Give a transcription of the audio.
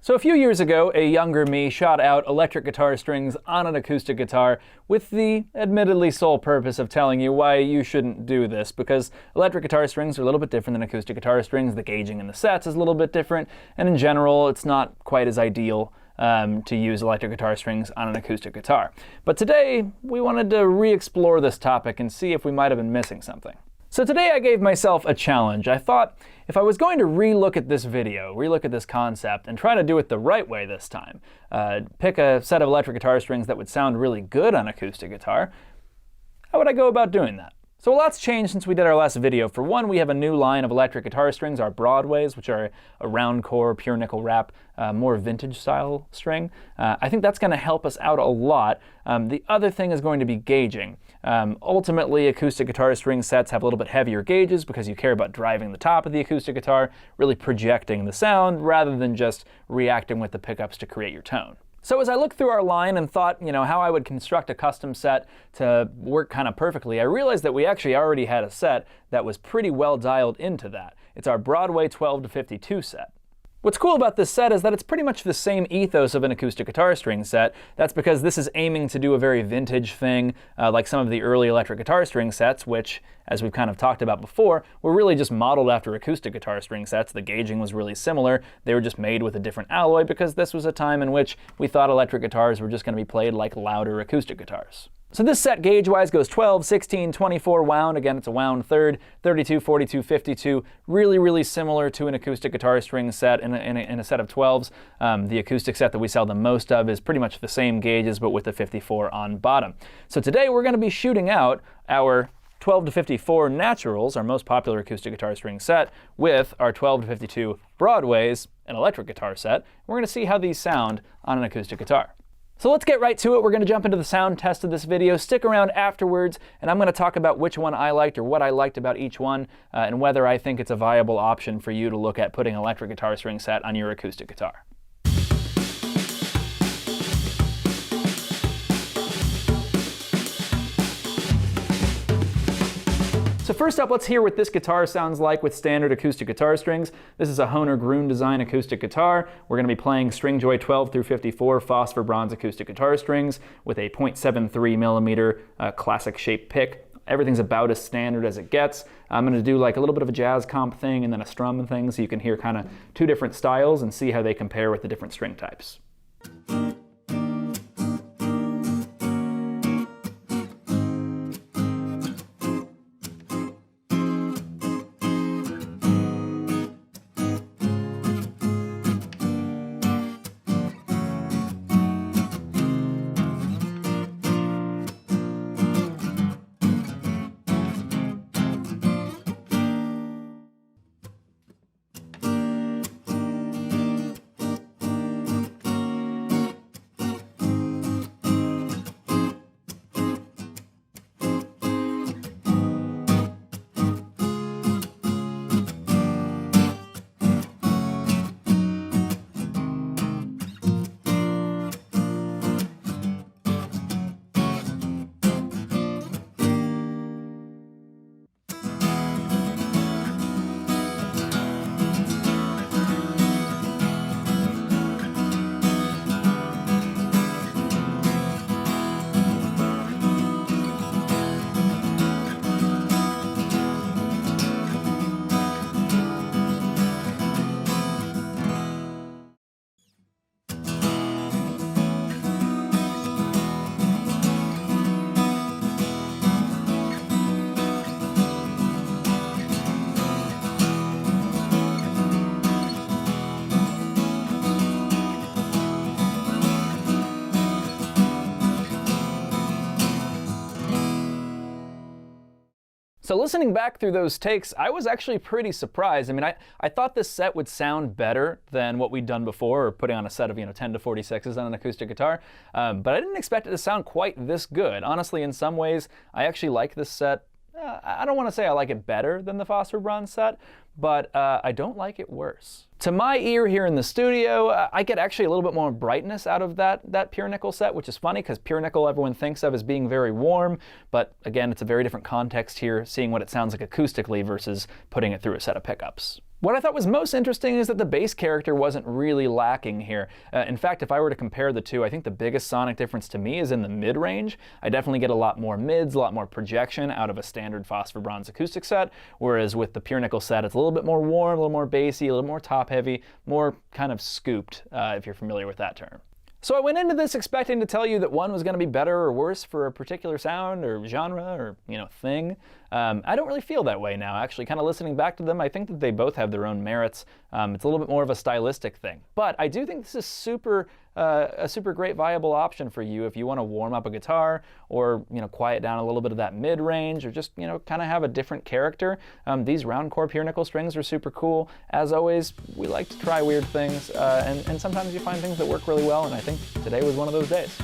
So a few years ago, a younger me shot out electric guitar strings on an acoustic guitar with the admittedly sole purpose of telling you why you shouldn't do this, because electric guitar strings are a little bit different than acoustic guitar strings. The gauging in the sets is a little bit different, and in general, it's not quite as ideal to use electric guitar strings on an acoustic guitar. But today, we wanted to re-explore this topic and see if we might have been missing something. So today I gave myself a challenge. I thought if I was going to re-look at this video, re-look at this concept, and try to do it the right way this time, pick a set of electric guitar strings that would sound really good on acoustic guitar, how would I go about doing that? So a lot's changed since we did our last video. For one, we have a new line of electric guitar strings, our Broadways, which are a round core, pure nickel wrap, more vintage style string. I think that's going to help us out a lot. The other thing is going to be gauging. Ultimately, acoustic guitar string sets have a little bit heavier gauges because you care about driving the top of the acoustic guitar, really projecting the sound rather than just reacting with the pickups to create your tone. So as I looked through our line and thought, how I would construct a custom set to work kind of perfectly, I realized that we actually already had a set that was pretty well dialed into that. It's our Broadway 12 to 52 set. What's cool about this set is that it's pretty much the same ethos of an acoustic guitar string set. That's because this is aiming to do a very vintage thing, like some of the early electric guitar string sets, which, as we've kind of talked about before, were really just modeled after acoustic guitar string sets. The gauging was really similar. They were just made with a different alloy because this was a time in which we thought electric guitars were just going to be played like louder acoustic guitars. So this set gauge-wise goes 12, 16, 24 wound. Again, it's a wound third, 32, 42, 52. Really, really similar to an acoustic guitar string set in a set of 12s. The acoustic set that we sell the most of is pretty much the same gauges, but with the 54 on bottom. So today we're going to be shooting out our 12 to 54 Naturals, our most popular acoustic guitar string set, with our 12 to 52 Broadways, an electric guitar set. We're going to see how these sound on an acoustic guitar. So let's get right to it. We're going to jump into the sound test of this video. Stick around afterwards, and I'm going to talk about which one I liked or what I liked about each one, and whether I think it's a viable option for you to look at putting an electric guitar string set on your acoustic guitar. So first up, let's hear what this guitar sounds like with standard acoustic guitar strings. This is a Hohner Gruen design acoustic guitar. We're going to be playing Stringjoy 12 through 54 phosphor bronze acoustic guitar strings with a 0.73 millimeter classic shape pick. Everything's about as standard as it gets. I'm going to do like a little bit of a jazz comp thing and then a strum thing so you can hear kind of two different styles and see how they compare with the different string types. So listening back through those takes, I was actually pretty surprised. I mean, I thought this set would sound better than what we'd done before, or putting on a set of 10 to 46s on an acoustic guitar, but I didn't expect it to sound quite this good. Honestly, in some ways, I actually like this set. I don't want to say I like it better than the phosphor bronze set, but I don't like it worse. To my ear here in the studio, I get actually a little bit more brightness out of that pure nickel set, which is funny because pure nickel everyone thinks of as being very warm, but again, it's a very different context here, seeing what it sounds like acoustically versus putting it through a set of pickups. What I thought was most interesting is that the bass character wasn't really lacking here. In fact, if I were to compare the two, I think the biggest sonic difference to me is in the mid-range. I definitely get a lot more mids, a lot more projection out of a standard phosphor bronze acoustic set, whereas with the pure nickel set, it's a little bit more warm, a little more bassy, a little more top-heavy, more kind of scooped, if you're familiar with that term. So I went into this expecting to tell you that one was going to be better or worse for a particular sound or genre or, thing. I don't really feel that way now. Actually, kind of listening back to them, I think that they both have their own merits. It's a little bit more of a stylistic thing. But I do think this is a super great viable option for you if you want to warm up a guitar or, quiet down a little bit of that mid-range or just, kind of have a different character. These round core pure nickel strings are super cool. As always, we like to try weird things, and sometimes you find things that work really well, and I think today was one of those days.